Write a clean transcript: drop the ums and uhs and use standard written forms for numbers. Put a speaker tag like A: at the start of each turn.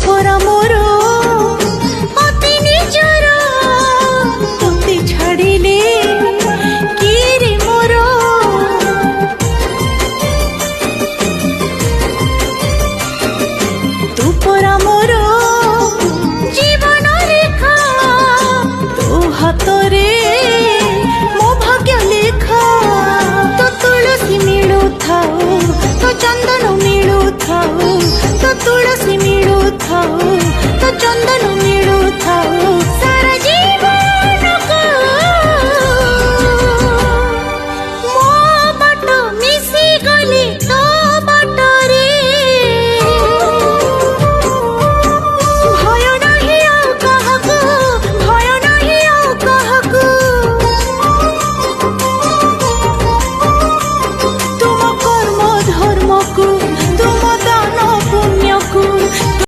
A: ପରା ମୋର ଅତି ନିଜର ତୋତେ ଛାଡ଼ିଲେ କିରେ ମୋର ତୁ ପରା